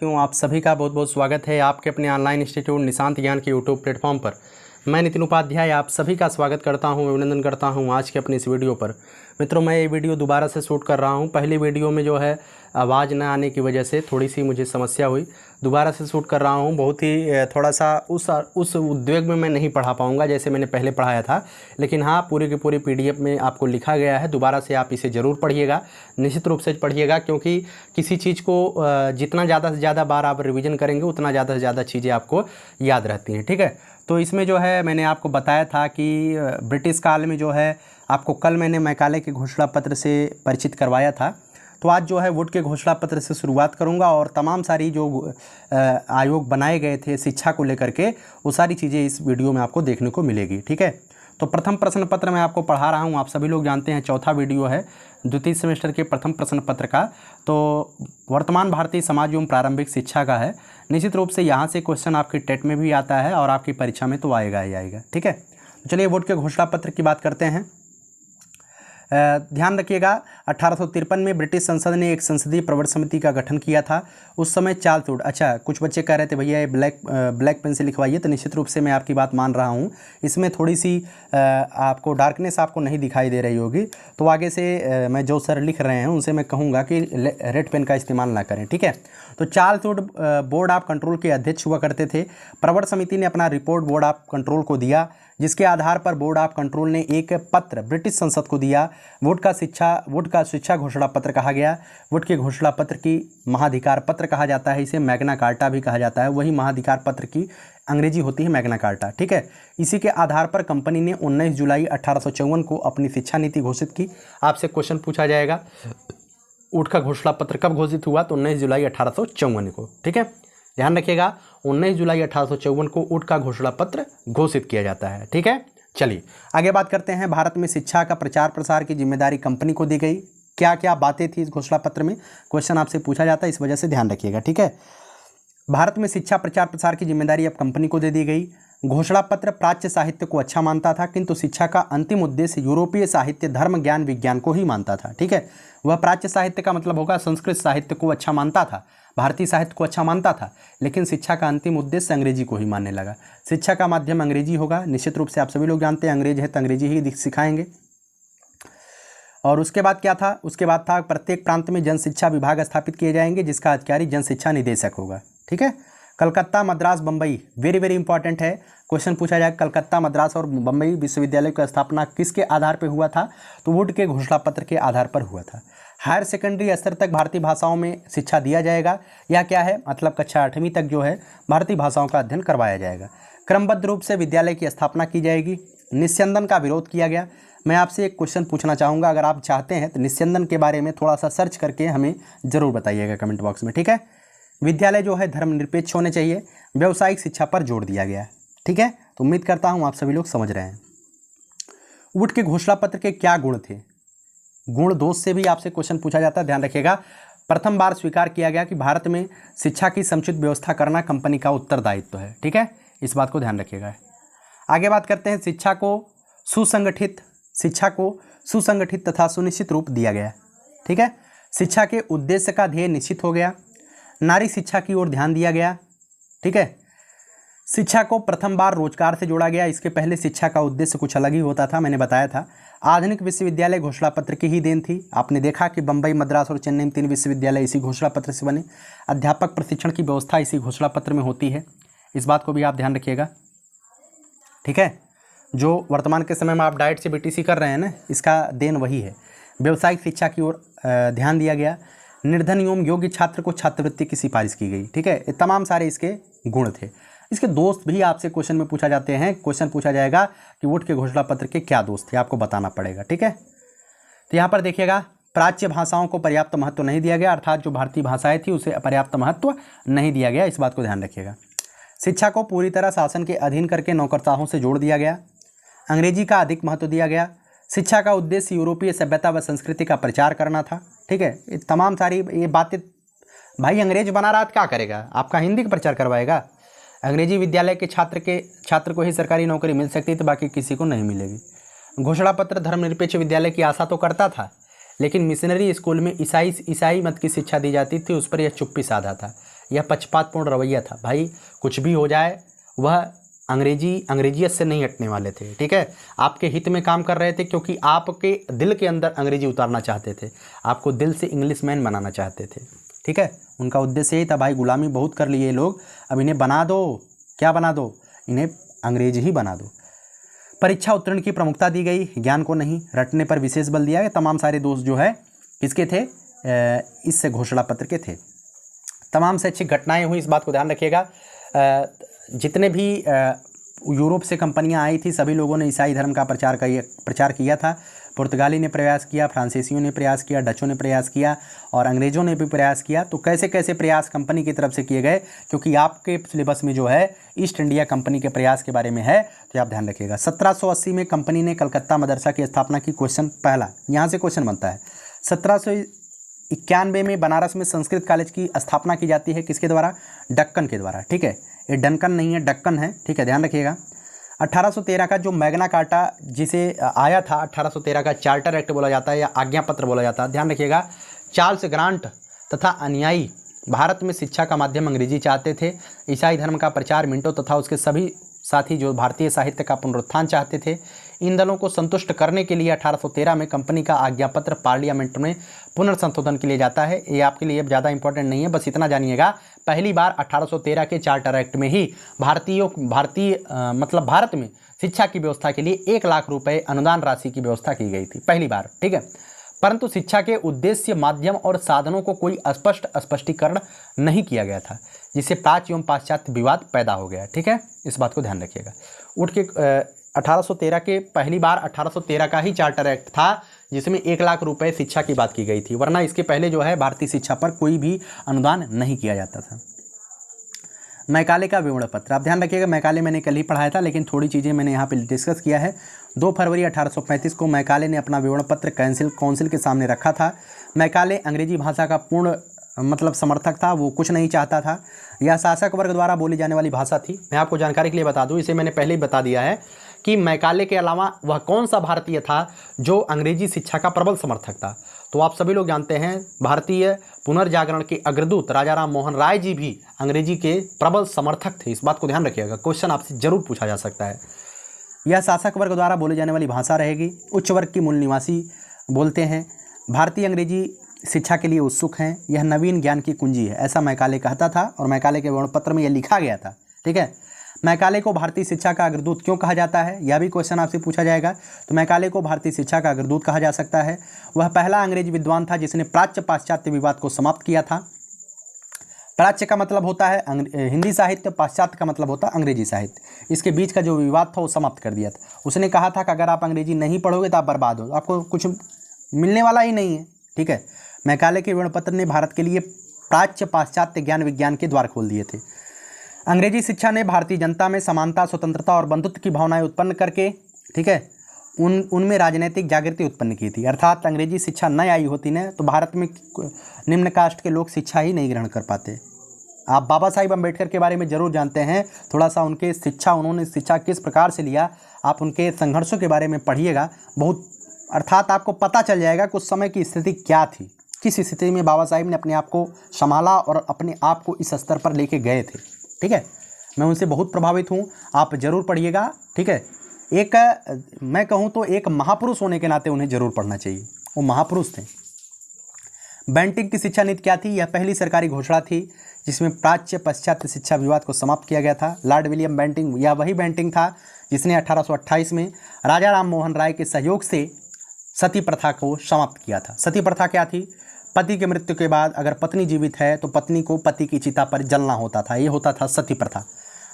क्यों आप सभी का बहुत बहुत स्वागत है आपके अपने ऑनलाइन इंस्टीट्यूट निशांत ज्ञान के यूट्यूब प्लेटफॉर्म पर। मैं नितिन उपाध्याय आप सभी का स्वागत करता हूं, अभिनंदन करता हूं आज के अपनी इस वीडियो पर। मित्रों, मैं ये वीडियो दोबारा से शूट कर रहा हूं। पहली वीडियो में जो है आवाज़ न आने की वजह से थोड़ी सी मुझे समस्या हुई, दोबारा से शूट कर रहा हूं। बहुत ही थोड़ा सा उस उद्वेग में मैं नहीं पढ़ा पाऊंगा जैसे मैंने पहले पढ़ाया था, लेकिन हाँ, पूरी की पूरी PDF में आपको लिखा गया है। दोबारा से आप इसे ज़रूर पढ़िएगा, निश्चित रूप से पढ़िएगा, क्योंकि किसी चीज़ को जितना ज़्यादा से ज़्यादा बार आप रिवीजन करेंगे उतना ज़्यादा से ज़्यादा चीज़ें आपको याद रहती हैं। ठीक है, तो इसमें जो है मैंने आपको बताया था कि ब्रिटिश काल में जो है आपको कल मैंने मैकाले के घोषणा पत्र से परिचित करवाया था। तो आज जो है वुड के घोषणा पत्र से शुरुआत करूंगा और तमाम सारी जो आयोग बनाए गए थे शिक्षा को लेकर के, वो सारी चीज़ें इस वीडियो में आपको देखने को मिलेगी। ठीक है, तो प्रथम प्रश्न पत्र मैं आपको पढ़ा रहा हूं। आप सभी लोग जानते हैं चौथा वीडियो है द्वितीय सेमेस्टर के प्रथम प्रश्न पत्र का। तो वर्तमान भारतीय समाज एवं प्रारंभिक शिक्षा का है। निश्चित रूप से यहाँ से क्वेश्चन आपकी टेट में भी आता है और आपकी परीक्षा में तो आएगा ही आएगा। ठीक है, तो चलिए वोट के घोषणा पत्र की बात करते हैं। ध्यान रखिएगा, 1853 में ब्रिटिश संसद ने एक संसदीय प्रवर समिति का गठन किया था। उस समय चार्ल्स वुड, अच्छा कुछ बच्चे कह रहे थे भैया ये ब्लैक पेन से लिखवाइए, तो निश्चित रूप से मैं आपकी बात मान रहा हूँ। इसमें थोड़ी सी आपको डार्कनेस आपको नहीं दिखाई दे रही होगी, तो आगे से मैं जो सर लिख रहे हैं उनसे मैं कहूँगा कि रेड पेन का इस्तेमाल ना करें। ठीक है, तो Charles Wood board of control के अध्यक्ष हुआ करते थे। प्रवर समिति ने अपना रिपोर्ट बोर्ड ऑफ कंट्रोल को दिया, जिसके आधार पर बोर्ड ऑफ कंट्रोल ने एक पत्र ब्रिटिश संसद को दिया। वुड का शिक्षा घोषणा पत्र कहा गया। वुड के घोषणा पत्र की महाधिकार पत्र कहा जाता है, इसे मैग्ना कार्टा भी कहा जाता है। वही महाधिकार पत्र की अंग्रेजी होती है मैग्ना कार्टा। ठीक है, इसी के आधार पर कंपनी ने 19 जुलाई 1854 को अपनी शिक्षा नीति घोषित की। आपसे क्वेश्चन पूछा जाएगा वुड का घोषणा पत्र कब घोषित हुआ, तो 19 जुलाई 1854 को। ठीक है, ध्यान रखिएगा, 19 जुलाई 1854 को वुड का घोषणा पत्र घोषित किया जाता है। ठीक है, चलिए आगे बात करते हैं। भारत में शिक्षा का प्रचार प्रसार की जिम्मेदारी कंपनी को दी गई। क्या क्या बातें थी इस घोषणा पत्र में, क्वेश्चन आपसे पूछा जाता है, इस वजह से ध्यान रखिएगा। ठीक है, भारत में शिक्षा प्रचार प्रसार की जिम्मेदारी अब कंपनी को दे दी गई। घोषणा पत्र प्राच्य साहित्य को अच्छा मानता था, किंतु शिक्षा का अंतिम उद्देश्य यूरोपीय साहित्य, धर्म, ज्ञान, विज्ञान को ही मानता था। ठीक है, वह प्राच्य साहित्य का मतलब होगा संस्कृत साहित्य को अच्छा मानता था, भारतीय साहित्य को अच्छा मानता था, लेकिन शिक्षा का अंतिम उद्देश्य अंग्रेजी को ही मानने लगा। शिक्षा का माध्यम अंग्रेजी होगा, निश्चित रूप से आप सभी लोग जानते हैं अंग्रेज है तो अंग्रेजी ही सिखाएंगे। और उसके बाद क्या था, उसके बाद था प्रत्येक प्रांत में जन शिक्षा विभाग स्थापित किए जाएंगे, जिसका अधिकारी जन शिक्षा निदेशक होगा। ठीक है, Calcutta, Madras, Bombay, very very important है, क्वेश्चन पूछा जाएगा कलकत्ता, मद्रास और बम्बई विश्वविद्यालय की स्थापना किसके आधार पर हुआ था, तो वुड के घोषणा पत्र के आधार पर हुआ था। हायर सेकेंडरी स्तर तक भारतीय भाषाओं में शिक्षा दिया जाएगा। यह क्या है, मतलब कक्षा 8वीं तक जो है भारतीय भाषाओं का अध्ययन करवाया जाएगा। क्रमबद्ध रूप से विद्यालय की स्थापना की जाएगी। निस्यंदन का विरोध किया गया। मैं आपसे एक क्वेश्चन पूछना चाहूँगा, अगर आप चाहते हैं तो निस्यंदन के बारे में थोड़ा सा सर्च करके हमें ज़रूर बताइएगा कमेंट बॉक्स में। ठीक है, विद्यालय जो है धर्मनिरपेक्ष होने चाहिए। व्यावसायिक शिक्षा पर जोर दिया गया। ठीक है, तो उम्मीद करता हूँ आप सभी लोग समझ रहे हैं। वुड के घोषणा पत्र के क्या गुण थे, गुण दोष से भी आपसे क्वेश्चन पूछा जाता है, ध्यान रखिएगा। प्रथम बार स्वीकार किया गया कि भारत में शिक्षा की समुचित व्यवस्था करना कंपनी का उत्तरदायित्व है। ठीक है, इस बात को ध्यान रखिएगा। आगे बात करते हैं, शिक्षा को सुसंगठित तथा सुनिश्चित रूप दिया गया। ठीक है, शिक्षा के उद्देश्य का ध्येय निश्चित हो गया। नारी शिक्षा की ओर ध्यान दिया गया। ठीक है, शिक्षा को प्रथम बार रोजगार से जोड़ा गया। इसके पहले शिक्षा का उद्देश्य कुछ अलग ही होता था, मैंने बताया था। आधुनिक विश्वविद्यालय घोषणा पत्र की ही देन थी। आपने देखा कि बम्बई, मद्रास और चेन्नई में 3 विश्वविद्यालय इसी घोषणा पत्र से बने। अध्यापक प्रशिक्षण की व्यवस्था इसी घोषणा पत्र में होती है, इस बात को भी आप ध्यान रखिएगा। ठीक है, जो वर्तमान के समय में आप डाइट से BTC कर रहे हैं ना, इसका देन वही है। व्यावसायिक शिक्षा की ओर ध्यान दिया गया। निर्धन एवं योग्य छात्र को छात्रवृत्ति की सिफारिश की गई। ठीक है, ये तमाम सारे इसके गुण थे। इसके दोस्त भी आपसे क्वेश्चन में पूछा जाते हैं। क्वेश्चन पूछा जाएगा कि वुड के घोषणा पत्र के क्या दोस्त थे, आपको बताना पड़ेगा। ठीक है, तो यहाँ पर देखिएगा, प्राच्य भाषाओं को पर्याप्त महत्व नहीं दिया गया, अर्थात जो भारतीय भाषाएं थी उसे पर्याप्त महत्व नहीं दिया गया, इस बात को ध्यान रखिएगा। शिक्षा को पूरी तरह शासन के अधीन करके नौकरशाहों से जोड़ दिया गया। अंग्रेजी का अधिक महत्व दिया गया। शिक्षा का उद्देश्य यूरोपीय सभ्यता व संस्कृति का प्रचार करना था। ठीक है, ये तमाम सारी ये बातें, भाई अंग्रेज बना रहा क्या करेगा, आपका हिंदी का प्रचार करवाएगा। अंग्रेजी विद्यालय के छात्र को ही सरकारी नौकरी मिल सकती है, तो बाकी किसी को नहीं मिलेगी। घोषणा पत्र धर्मनिरपेक्ष विद्यालय की आशा तो करता था, लेकिन मिशनरी स्कूल में ईसाई मत की शिक्षा दी जाती थी, उस पर यह चुप्पी साधा था। यह पक्षपातपूर्ण रवैया था। भाई कुछ भी हो जाए, वह अंग्रेजियत से नहीं हटने वाले थे, ठीक है। आपके हित में काम कर रहे थे, क्योंकि आपके दिल के अंदर अंग्रेजी उतारना चाहते थे, आपको दिल से इंग्लिशमैन बनाना चाहते थे, ठीक है। उनका उद्देश्य यही था, भाई गुलामी बहुत कर लिए लोग, अब इन्हें बना दो, क्या बना दो, इन्हें अंग्रेज ही बना दो। परीक्षा उत्तीर्ण की प्रमुखता दी गई, ज्ञान को नहीं, रटने पर विशेष बल दिया गया। तमाम सारे दोष जो है किसके थे, इस घोषणा पत्र के थे। तमाम शैक्षिक घटनाएं हुई, इस बात को ध्यान रखिएगा। जितने भी यूरोप से कंपनियां आई थी, सभी लोगों ने ईसाई धर्म का प्रचार किया था। पुर्तगाली ने प्रयास किया, फ्रांसीसियों ने प्रयास किया, डचों ने प्रयास किया और अंग्रेज़ों ने भी प्रयास किया। तो कैसे कैसे प्रयास कंपनी की तरफ से किए गए, क्योंकि आपके सिलेबस में जो है ईस्ट इंडिया कंपनी के प्रयास के बारे में है, तो आप ध्यान रखिएगा। 1780 में कंपनी ने कलकत्ता मदरसा की स्थापना की। क्वेश्चन पहला, यहाँ से क्वेश्चन बनता है। 1791 में बनारस में संस्कृत कॉलेज की स्थापना की जाती है, किसके द्वारा, डक्कन के द्वारा, ठीक है। ये डंकन नहीं है, डक्कन है, ठीक है, ध्यान रखिएगा। 1813 का जो मैग्ना कार्टा जिसे आया था, 1813 का चार्टर एक्ट बोला जाता है या आज्ञा पत्र बोला जाता है, ध्यान रखिएगा। चार्ल्स ग्रांट तथा अनुयायी भारत में शिक्षा का माध्यम अंग्रेजी चाहते थे। ईसाई धर्म का प्रचार मिंटो तथा उसके सभी साथी जो भारतीय साहित्य का पुनरुत्थान चाहते थे। इन दलों को संतुष्ट करने के लिए 1813 में कंपनी का आज्ञा पत्र पार्लियामेंट में पुनर्संशोधन के लिए जाता है। ये आपके लिए ज़्यादा इंपॉर्टेंट नहीं है, बस इतना जानिएगा, पहली बार 1813 के चार्टर एक्ट में ही भारत में शिक्षा की व्यवस्था के लिए 1 लाख रुपए अनुदान राशि की व्यवस्था की गई थी, पहली बार, ठीक है। परंतु शिक्षा के उद्देश्य, माध्यम और साधनों को कोई स्पष्टीकरण नहीं किया गया था, जिससे प्राच्य एवं पाश्चात्य विवाद पैदा हो गया, ठीक है। इस बात को ध्यान रखिएगा। उठ के 1813 के पहली बार 1813 का ही चार्टर एक्ट था, जिसमें 1 लाख रुपए शिक्षा की बात की गई थी, वरना इसके पहले जो है भारतीय शिक्षा पर कोई भी अनुदान नहीं किया जाता था। मैकाले का विवरण पत्र, आप ध्यान रखिएगा, मैकाले मैंने कल ही पढ़ाया था, लेकिन थोड़ी चीज़ें मैंने यहाँ पे डिस्कस किया है। 2 फरवरी 1835 को मैकाले ने अपना विवरण पत्र काउंसिल के सामने रखा था। मैकाले अंग्रेजी भाषा का पूर्ण समर्थक था, वो कुछ नहीं चाहता था। यह शासक वर्ग द्वारा बोली जाने वाली भाषा थी। मैं आपको जानकारी के लिए बता दूं, इसे मैंने पहले ही बता दिया है कि मैकाले के अलावा वह कौन सा भारतीय था जो अंग्रेजी शिक्षा का प्रबल समर्थक था। तो आप सभी लोग जानते हैं, भारतीय पुनर्जागरण के अग्रदूत राजा राम मोहन राय जी भी अंग्रेजी के प्रबल समर्थक थे। इस बात को ध्यान रखिएगा, क्वेश्चन आपसे जरूर पूछा जा सकता है। यह शासक वर्ग द्वारा बोली जाने वाली भाषा रहेगी। उच्च वर्ग की मूल निवासी बोलते हैं। भारतीय अंग्रेजी शिक्षा के लिए उत्सुक हैं। यह नवीन ज्ञान की कुंजी है, ऐसा मैकाले कहता था और मैकाले के विवरण पत्र में यह लिखा गया था, ठीक है। मैकाले को भारतीय शिक्षा का अग्रदूत क्यों कहा जाता है, यह भी क्वेश्चन आपसे पूछा जाएगा। तो मैकाले को भारतीय शिक्षा का अग्रदूत कहा जा सकता है। वह पहला अंग्रेजी विद्वान था जिसने प्राच्य पाश्चात्य विवाद को समाप्त किया था। प्राच्य का मतलब होता है हिंदी साहित्य, पाश्चात्य का मतलब होता है अंग्रेजी साहित्य। इसके बीच का जो विवाद था वो समाप्त कर दिया था। उसने कहा था कि अगर आप अंग्रेजी नहीं पढ़ोगे तो आप बर्बाद हो, आपको कुछ मिलने वाला ही नहीं है, ठीक है। मैकाले के विवरण पत्र ने भारत के लिए प्राच्य पाश्चात्य ज्ञान विज्ञान के द्वार खोल दिए थे। अंग्रेजी शिक्षा ने भारतीय जनता में समानता, स्वतंत्रता और बंधुत्व की भावनाएं उत्पन्न करके, ठीक है, उनमें राजनीतिक जागृति उत्पन्न की थी। अर्थात अंग्रेजी शिक्षा न आई होती न तो भारत में निम्न कास्ट के लोग शिक्षा ही नहीं ग्रहण कर पाते। आप बाबा साहिब अम्बेडकर के बारे में जरूर जानते हैं, थोड़ा सा उन्होंने शिक्षा किस प्रकार से लिया, आप उनके संघर्षों के बारे में पढ़िएगा, बहुत अर्थात आपको पता चल जाएगा कि उस समय की स्थिति क्या थी, किस स्थिति में बाबा साहिब ने अपने आप को संभाला और अपने आप को इस स्तर पर लेके गए थे, ठीक है। मैं उनसे बहुत प्रभावित हूँ, आप जरूर पढ़िएगा, ठीक है। एक मैं कहूँ तो एक महापुरुष होने के नाते उन्हें जरूर पढ़ना चाहिए, वो महापुरुष थे। बेंटिंग की शिक्षा नीति क्या थी, यह पहली सरकारी घोषणा थी जिसमें प्राच्य पाश्चात्य शिक्षा विवाद को समाप्त किया गया था। लॉर्ड विलियम बेंटिंग, यह वही बेंटिंग था जिसने 1828 में राजा राम मोहन राय के सहयोग से सती प्रथा को समाप्त किया था। सती प्रथा क्या थी, पति की मृत्यु के बाद अगर पत्नी जीवित है तो पत्नी को पति की चिता पर जलना होता था, ये होता था सती प्रथा।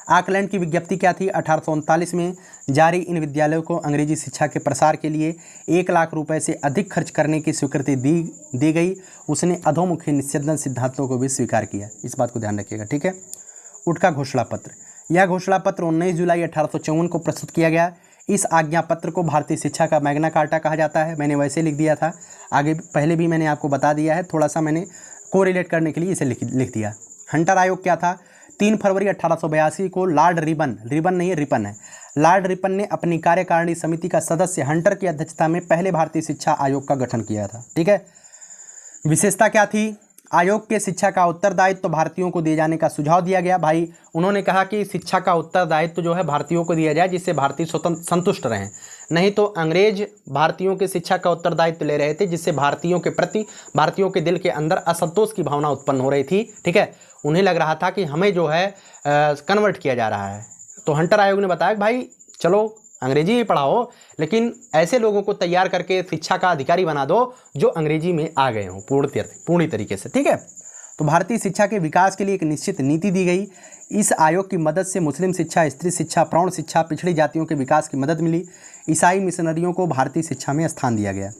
आकलैंड की विज्ञप्ति क्या थी, 1839 में जारी इन विद्यालयों को अंग्रेजी शिक्षा के प्रसार के लिए 1 लाख रुपए से अधिक खर्च करने की स्वीकृति दी गई। उसने अधोमुखी निषेधन सिद्धांतों को भी स्वीकार किया, इस बात को ध्यान रखिएगा, ठीक है। उटका घोषणा पत्र, यह घोषणा पत्र 19 जुलाई 1854 को प्रस्तुत किया गया। इस आज्ञा पत्र को भारतीय शिक्षा का मैग्ना कार्टा कहा जाता है। मैंने वैसे लिख दिया था, आगे पहले भी मैंने आपको बता दिया है, थोड़ा सा मैंने कोरिलेट करने के लिए इसे लिख दिया। हंटर आयोग क्या था, 3 फरवरी 1882 को लॉर्ड रिपन नहीं है, रिपन है, लॉर्ड रिपन ने अपनी कार्यकारिणी समिति का सदस्य हंटर की अध्यक्षता में पहले भारतीय शिक्षा आयोग का गठन किया था, ठीक है। विशेषता क्या थी, आयोग के शिक्षा का उत्तरदायित्व भारतीयों को दिए जाने का सुझाव दिया गया। भाई उन्होंने कहा कि शिक्षा का उत्तरदायित्व जो है भारतीयों को दिया जाए, जिससे भारतीय स्वतंत्र संतुष्ट रहें। नहीं तो अंग्रेज भारतीयों के शिक्षा का उत्तरदायित्व ले रहे थे, जिससे भारतीयों के प्रति, भारतीयों के दिल के अंदर असंतोष की भावना उत्पन्न हो रही थी। ठीक है, उन्हें लग रहा था कि हमें जो है कन्वर्ट किया जा रहा है। तो हंटर आयोग ने बताया कि भाई चलो अंग्रेजी ही पढ़ाओ, लेकिन ऐसे लोगों को तैयार करके शिक्षा का अधिकारी बना दो जो अंग्रेजी में आ गए हों पूर्ण तरीके से। ठीक है, तो भारतीय शिक्षा के विकास के लिए एक निश्चित नीति दी गई। इस आयोग की मदद से मुस्लिम शिक्षा, स्त्री शिक्षा, प्रौढ़ शिक्षा, पिछड़ी जातियों के विकास की मदद मिली। ईसाई मिशनरियों को भारतीय शिक्षा में स्थान दिया गया।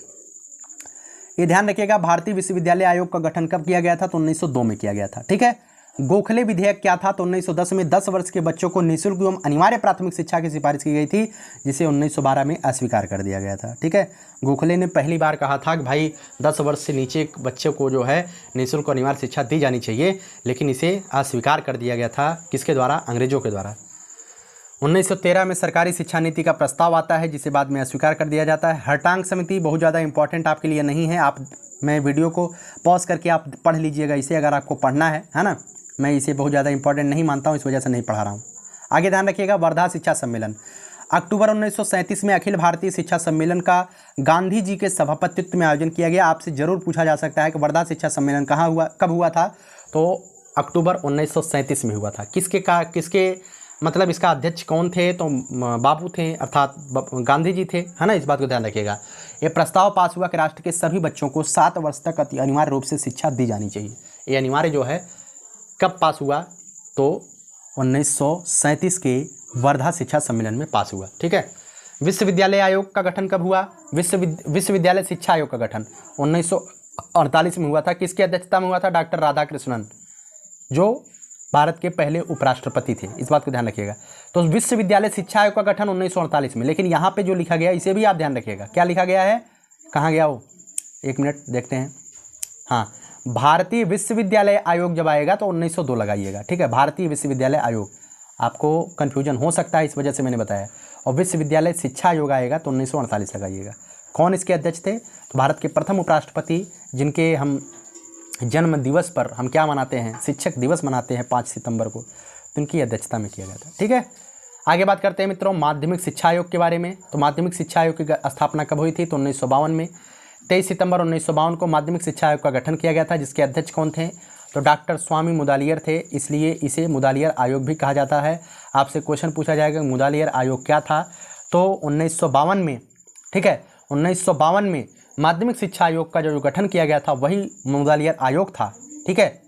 ये ध्यान रखिएगा, भारतीय विश्वविद्यालय आयोग का गठन कब किया गया था? तो 1902 में किया गया था। ठीक है, गोखले विधेयक क्या था? तो 1910 में 10 वर्ष के बच्चों को निःशुल्क एवं अनिवार्य प्राथमिक शिक्षा की सिफारिश की गई थी, जिसे 1912 में अस्वीकार कर दिया गया था। ठीक है, गोखले ने पहली बार कहा था कि भाई 10 वर्ष से नीचे बच्चे को जो है निःशुल्क अनिवार्य शिक्षा दी जानी चाहिए, लेकिन इसे अस्वीकार कर दिया गया था। किसके द्वारा? अंग्रेजों के द्वारा। 1913 में सरकारी शिक्षा नीति का प्रस्ताव आता है, जिसे बाद में अस्वीकार कर दिया जाता है। हर्टांग समिति बहुत ज़्यादा इंपॉर्टेंट आपके लिए नहीं है, मैं वीडियो को पॉज करके आप पढ़ लीजिएगा इसे, अगर आपको पढ़ना है ना। मैं इसे बहुत ज़्यादा इंपॉर्टेंट नहीं मानता हूँ, इस वजह से नहीं पढ़ा रहा हूँ। आगे ध्यान रखिएगा, वर्धा शिक्षा सम्मेलन। अक्टूबर 1937 में अखिल भारतीय शिक्षा सम्मेलन का गांधी जी के सभापतित्व में आयोजन किया गया। आपसे जरूर पूछा जा सकता है कि वर्धा शिक्षा सम्मेलन कहाँ हुआ, कब हुआ था? तो अक्टूबर 1937 में हुआ था। किसके मतलब इसका अध्यक्ष कौन थे? तो बापू थे, अर्थात गांधी जी थे, है ना। इस बात को ध्यान रखिएगा। ये प्रस्ताव पास हुआ कि राष्ट्र के सभी बच्चों को 7 वर्ष तक अनिवार्य रूप से शिक्षा दी जानी चाहिए। ये अनिवार्य जो है कब पास हुआ? तो 1937 के वर्धा शिक्षा सम्मेलन में पास हुआ। ठीक है, विश्वविद्यालय आयोग का गठन कब हुआ? विश्वविद्यालय शिक्षा आयोग का गठन 1948 में हुआ था। किसकी अध्यक्षता में हुआ था? डॉक्टर राधाकृष्णन, जो भारत के पहले उपराष्ट्रपति थे। इस बात को ध्यान रखिएगा। तो विश्वविद्यालय शिक्षा आयोग का गठन 1948 में, लेकिन यहाँ पे जो लिखा गया इसे भी आप ध्यान रखिएगा। क्या लिखा गया है? कहाँ गया वो? एक मिनट देखते हैं। हाँ, भारतीय विश्वविद्यालय आयोग जब आएगा तो 1902 लगाइएगा। ठीक है, भारतीय विश्वविद्यालय आयोग, आपको कन्फ्यूजन हो सकता है, इस वजह से मैंने बताया। और विश्वविद्यालय शिक्षा आयोग आएगा तो 1948 लगाइएगा। कौन इसके अध्यक्ष थे? तो भारत के प्रथम उपराष्ट्रपति, जिनके हम जन्म दिवस पर हम क्या मनाते हैं? शिक्षक दिवस मनाते हैं 5 सितंबर को, तो उनकी अध्यक्षता में किया गया था। ठीक है, आगे बात करते हैं मित्रों माध्यमिक शिक्षा आयोग के बारे में। तो माध्यमिक शिक्षा आयोग की स्थापना कब हुई थी? तो 1952 में। 23 सितंबर 1952 को माध्यमिक शिक्षा आयोग का गठन किया गया था, जिसके अध्यक्ष कौन थे? तो डॉक्टर स्वामी मुदालियर थे, इसलिए इसे मुदालियर आयोग भी कहा जाता है। आपसे क्वेश्चन पूछा जाएगा मुदालियर आयोग क्या था? तो 1952 में, ठीक है, 1952 में माध्यमिक शिक्षा आयोग का जो गठन किया गया था वही मुदालियर आयोग था। ठीक है,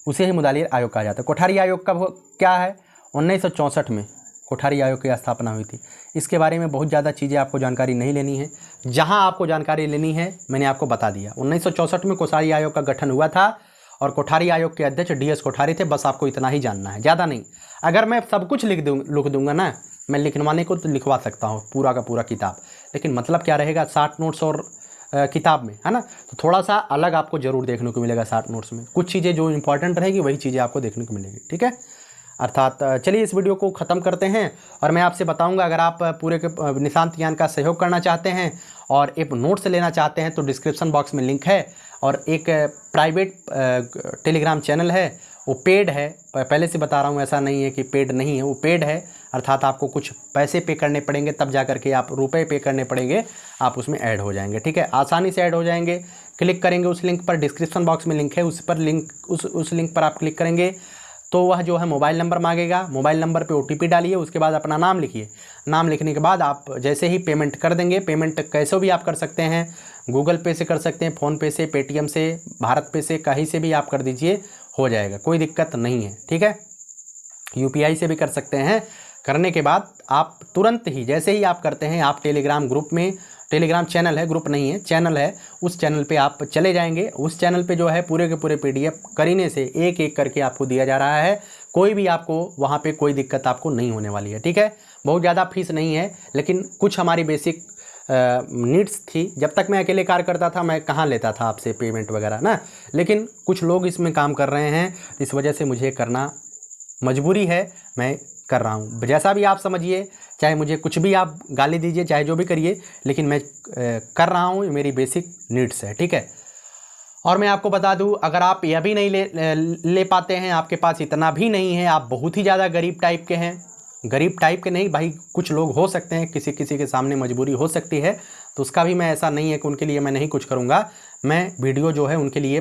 उसे ही मुदालियर आयोग कहा जाता है। कोठारी आयोग कब क्या है? 1964 में कोठारी आयोग की स्थापना हुई थी। इसके बारे में बहुत ज़्यादा चीज़ें आपको जानकारी नहीं लेनी है, जहां आपको जानकारी लेनी है मैंने आपको बता दिया। 1964 में कोठारी आयोग का गठन हुआ था और कोठारी आयोग के अध्यक्ष DS कोठारी थे। बस आपको इतना ही जानना है, ज़्यादा नहीं। अगर मैं सब कुछ लिख दूंगा ना, मैं लिखवाने को तो लिखवा सकता हूँ पूरा का पूरा किताब, लेकिन मतलब क्या रहेगा 60 नोट्स और किताब में, है ना। तो थोड़ा सा अलग आपको जरूर देखने को मिलेगा 60 नोट्स में। कुछ चीज़ें जो इंपॉर्टेंट रहेगी वही चीज़ें आपको देखने को मिलेगी। ठीक है, अर्थात चलिए इस वीडियो को ख़त्म करते हैं। और मैं आपसे बताऊंगा, अगर आप पूरे के निशांत ज्ञान का सहयोग करना चाहते हैं और एक नोट्स लेना चाहते हैं तो डिस्क्रिप्शन बॉक्स में लिंक है। और एक प्राइवेट टेलीग्राम चैनल है, वो पेड है, पहले से बता रहा हूँ, ऐसा नहीं है कि पेड नहीं है, वो पेड है। अर्थात आपको कुछ पैसे पे करने पड़ेंगे, तब जा करके आप रुपए पे करने पड़ेंगे, आप उसमें ऐड हो जाएंगे। ठीक है, आसानी से ऐड हो जाएंगे। क्लिक करेंगे उस लिंक पर, डिस्क्रिप्शन बॉक्स में लिंक है, उस पर उस लिंक पर आप क्लिक करेंगे तो वह जो है मोबाइल नंबर मांगेगा। मोबाइल नंबर पे OTP डालिए, उसके बाद अपना नाम लिखिए। नाम लिखने के बाद आप जैसे ही पेमेंट कर देंगे, पेमेंट कैसे भी आप कर सकते हैं, गूगल पे से कर सकते हैं, फ़ोनपे से, पेटीएम से, भारत पे से, कहीं से भी आप कर दीजिए, हो जाएगा, कोई दिक्कत नहीं है। ठीक है, UPI से भी कर सकते हैं। करने के बाद आप तुरंत ही, जैसे ही आप करते हैं, आप टेलीग्राम ग्रुप में, टेलीग्राम चैनल है, ग्रुप नहीं है, चैनल है, उस चैनल पे आप चले जाएंगे। उस चैनल पे जो है पूरे के पूरे PDF करीने से एक एक करके आपको दिया जा रहा है। कोई भी आपको वहाँ पे कोई दिक्कत आपको नहीं होने वाली है। ठीक है, बहुत ज़्यादा फीस नहीं है, लेकिन कुछ हमारी बेसिक नीड्स थी। जब तक मैं अकेले कार्य करता था, मैं कहाँ लेता था आपसे पेमेंट वगैरह ना, लेकिन कुछ लोग इसमें काम कर रहे हैं, इस वजह से मुझे करना मजबूरी है, मैं कर रहा हूँ। जैसा भी आप समझिए, चाहे मुझे कुछ भी आप गाली दीजिए, चाहे जो भी करिए, लेकिन मैं कर रहा हूँ, मेरी बेसिक नीड्स है। ठीक है, और मैं आपको बता दूं, अगर आप यह भी नहीं ले पाते हैं, आपके पास इतना भी नहीं है, आप बहुत ही ज़्यादा गरीब टाइप के हैं, गरीब टाइप के नहीं भाई, कुछ लोग हो सकते हैं, किसी किसी के सामने मजबूरी हो सकती है, तो उसका भी मैं ऐसा नहीं है कि उनके लिए मैं नहीं कुछ करूँगा, मैं वीडियो जो है उनके लिए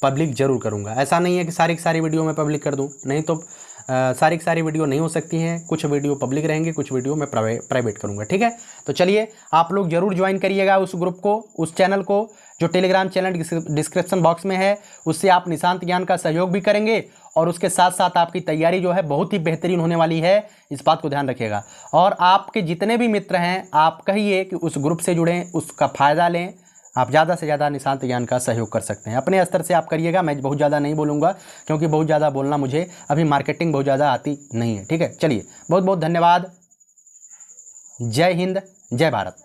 पब्लिक ज़रूर करूँगा। ऐसा नहीं है कि सारी की सारी वीडियो मैं पब्लिक कर दूँ, नहीं तो सारी की सारी वीडियो नहीं हो सकती हैं, कुछ वीडियो पब्लिक रहेंगे, कुछ वीडियो मैं प्राइवेट करूँगा, ठीक है। तो चलिए आप लोग ज़रूर ज्वाइन करिएगा उस ग्रुप को, उस चैनल को, जो टेलीग्राम चैनल डिस्क्रिप्शन बॉक्स में है, उससे आप निशांत ज्ञान का सहयोग भी करेंगे और उसके साथ साथ आपकी तैयारी जो है बहुत ही बेहतरीन होने वाली है, इस बात को ध्यान रखिएगा। और आपके जितने भी मित्र हैं, आप कहिए कि उस ग्रुप से जुड़ें, उसका फ़ायदा लें, आप ज़्यादा से ज़्यादा निशांत ज्ञान का सहयोग कर सकते हैं। अपने स्तर से आप करिएगा, मैं बहुत ज़्यादा नहीं बोलूँगा, क्योंकि बहुत ज़्यादा बोलना मुझे अभी मार्केटिंग बहुत ज़्यादा आती नहीं है, ठीक है। चलिए बहुत बहुत धन्यवाद। जय हिंद, जय भारत।